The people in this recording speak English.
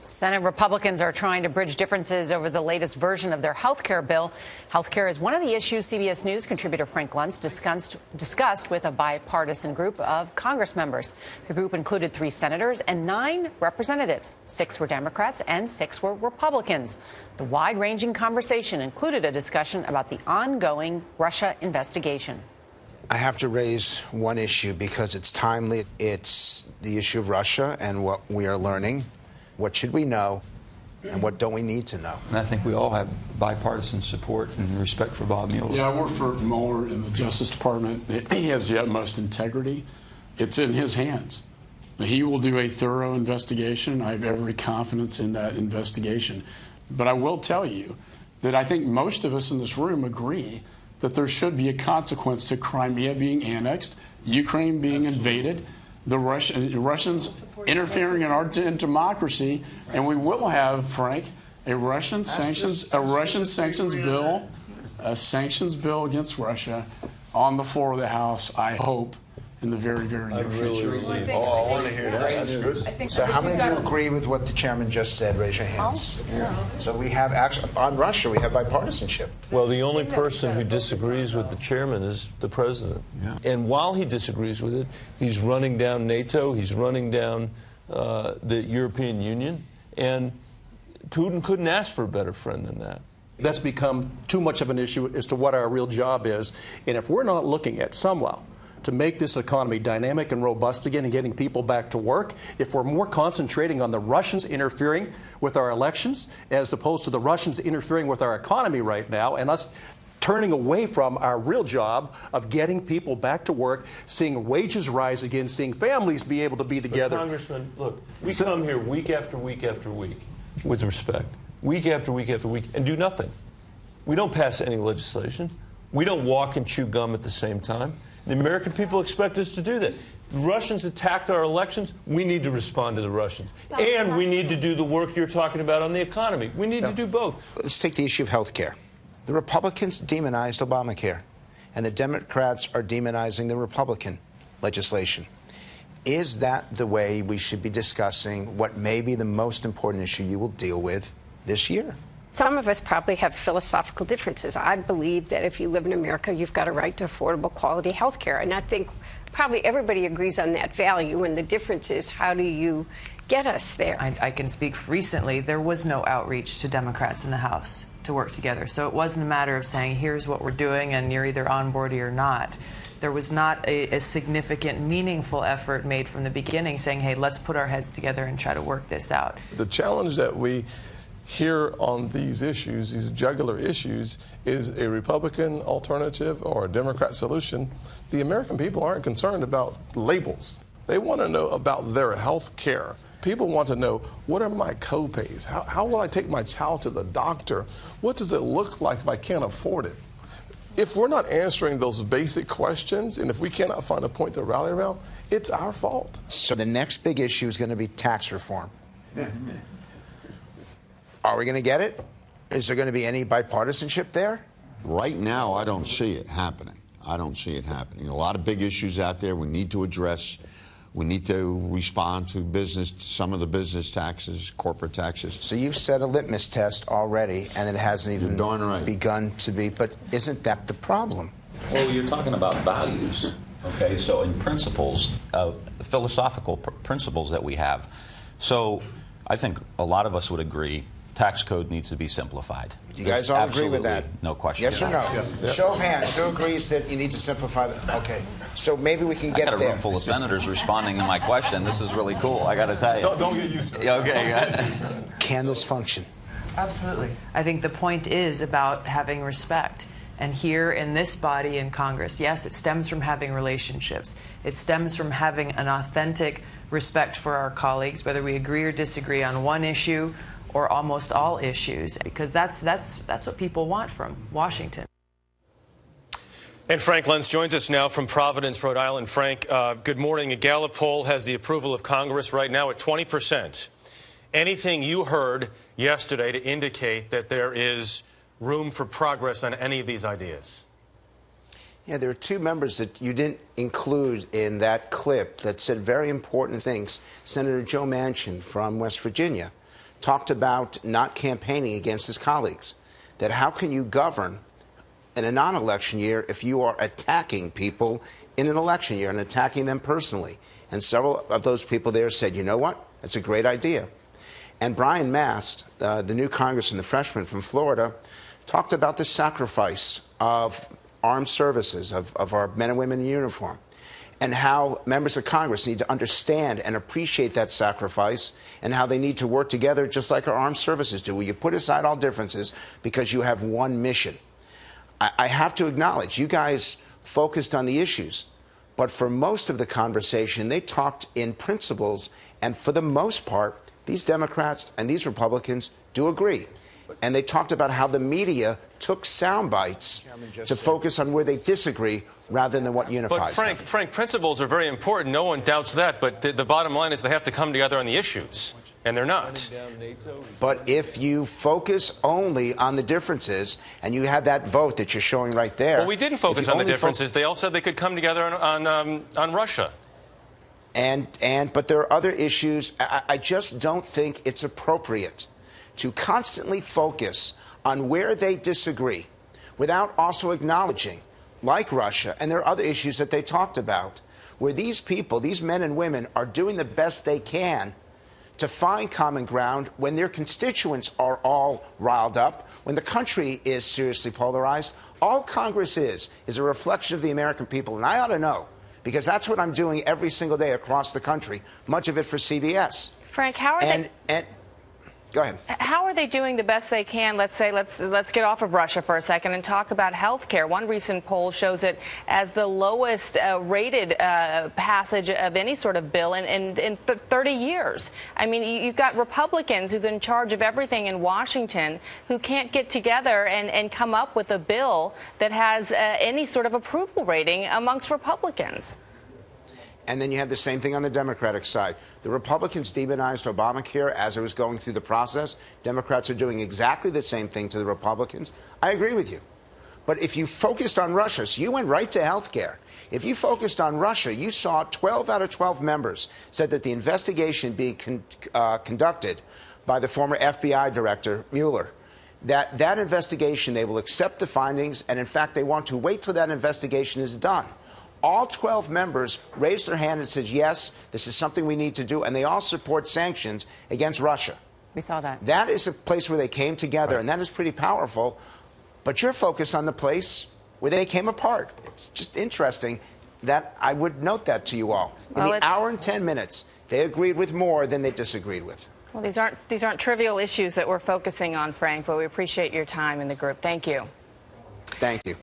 Senate Republicans are trying to bridge differences over the latest version of their health care bill. Health care is one of the issues CBS News contributor Frank Luntz discussed with a bipartisan group of Congress members. The group included 3 senators and 9 representatives. 6 were Democrats and 6 were Republicans. The wide-ranging conversation included a discussion about the ongoing Russia investigation. I have to raise one issue because it's timely. It's the issue of Russia and what we are learning. What should we know, and what don't we need to know? And I think we all have bipartisan support and respect for Bob Mueller. Yeah, I work for Mueller in the Justice Department. He has the utmost integrity. It's in his hands. He will do a thorough investigation. I have every confidence in that investigation. But I will tell you that I think most of us in this room agree that there should be a consequence to Crimea being annexed, Ukraine being invaded, the Russians interfering in our democracy, and we will have, Frank, a Russian sanctions bill against Russia on the floor of the House, I hope, in the very, very near future. I want to hear that. That's good. So how many of you agree with what the chairman just said? Raise your hands. So we have, actually, on Russia, we have bipartisanship. Well, the only person who disagrees with the chairman is the president. Yeah. And while he disagrees with it, he's running down NATO, he's running down the European Union, and Putin couldn't ask for a better friend than that. That's become too much of an issue as to what our real job is. And if we're not looking at somehow to make this economy dynamic and robust again and getting people back to work, if we're more concentrating on the Russians interfering with our elections as opposed to the Russians interfering with our economy right now, and us turning away from our real job of getting people back to work, seeing wages rise again, seeing families be able to be together. But Congressman, look, we come here week after week after week, with respect, week after week after week, and do nothing. We don't pass any legislation. We don't walk and chew gum at the same time. The American people expect us to do that. The Russians attacked our elections. We need to respond to the Russians. And we need to do the work you're talking about on the economy. We need to do both. Let's take the issue of health care. The Republicans demonized Obamacare, and the Democrats are demonizing the Republican legislation. Is that the way we should be discussing what may be the most important issue you will deal with this year? Some of us probably have philosophical differences. I believe that if you live in America, you've got a right to affordable quality health care. And I think probably everybody agrees on that value. And the difference is, how do you get us there? I can speak recently. There was no outreach to Democrats in the House to work together. So it wasn't a matter of saying, here's what we're doing, and you're either on board or you're not. There was not a significant, meaningful effort made from the beginning saying, hey, let's put our heads together and try to work this out. The challenge that we here on these issues, these jugular issues, is a Republican alternative or a Democrat solution. The American people aren't concerned about labels. They want to know about their health care. People want to know, what are my co-pays? How will I take my child to the doctor? What does it look like if I can't afford it? If we're not answering those basic questions, and if we cannot find a point to rally around, it's our fault. So the next big issue is going to be tax reform. Are we going to get it? Is there going to be any bipartisanship there? Right now, I don't see it happening. I don't see it happening. A lot of big issues out there we need to address. We need to respond to business, some of the business taxes, corporate taxes. So you've set a litmus test already, and it hasn't even begun to be. But isn't that the problem? Well, you're talking about values, okay? So in principles, philosophical principles that we have. So I think a lot of us would agree tax code needs to be simplified. Do you guys all agree with that? No question. Yes or no? Yeah. Show of hands. Who agrees that you need to simplify that? Okay. So maybe we can get there. I got a room full of senators responding to my question. This is really cool. I got to tell you. Don't get used to it. Okay. Can this function? Absolutely. I think the point is about having respect. And here in this body in Congress, yes, it stems from having relationships. It stems from having an authentic respect for our colleagues, whether we agree or disagree on one issue or almost all issues, because that's what people want from Washington. And Frank Luntz joins us now from Providence, Rhode Island. Frank, good morning. A Gallup poll has the approval of Congress right now at 20%. Anything you heard yesterday to indicate that there is room for progress on any of these ideas? Yeah, there are 2 members that you didn't include in that clip that said very important things. Senator Joe Manchin from West Virginia talked about not campaigning against his colleagues. That how can you govern in a non-election year if you are attacking people in an election year and attacking them personally? And several of those people there said, you know what, that's a great idea. And Brian Mast, the new congressman, the freshman from Florida, talked about the sacrifice of armed services, of our men and women in uniform, and how members of Congress need to understand and appreciate that sacrifice, and how they need to work together just like our armed services do, where you put aside all differences because you have one mission. I have to acknowledge, you guys focused on the issues, but for most of the conversation, they talked in principles, and for the most part, these Democrats and these Republicans do agree. And they talked about how the media took sound bites to focus on where they disagree rather than what unifies them. But Frank, principles are very important. No one doubts that. But the bottom line is they have to come together on the issues, and they're not. But if you focus only on the differences, and you had that vote that you're showing right there. Well, we didn't focus on the differences. They all said they could come together on Russia. But there are other issues. I just don't think it's appropriate to constantly focus on where they disagree without also acknowledging, like Russia, and there are other issues that they talked about, where these people, these men and women, are doing the best they can to find common ground when their constituents are all riled up, when the country is seriously polarized. All Congress is a reflection of the American people, and I ought to know, because that's what I'm doing every single day across the country, much of it for CBS. Frank, how are they? Go ahead. How are they doing the best they can? Let's get off of Russia for a second and talk about health care. One recent poll shows it as the lowest rated passage of any sort of bill in 30 years. I mean, you've got Republicans who's in charge of everything in Washington who can't get together and come up with a bill that has any sort of approval rating amongst Republicans. And then you have the same thing on the Democratic side. The Republicans demonized Obamacare as it was going through the process. Democrats are doing exactly the same thing to the Republicans. I agree with you. But if you focused on Russia, so you went right to health care. If you focused on Russia, you saw 12 out of 12 members said that the investigation being conducted by the former FBI director, Mueller, that investigation, they will accept the findings, and in fact, they want to wait till that investigation is done. All 12 members raised their hand and said, yes, this is something we need to do, and they all support sanctions against Russia. We saw that. That is a place where they came together, and that is pretty powerful. But you're focused on the place where they came apart. It's just interesting that I would note that to you all. In the hour and 10 minutes, they agreed with more than they disagreed with. Well, these aren't trivial issues that we're focusing on, Frank, but we appreciate your time in the group. Thank you. Thank you.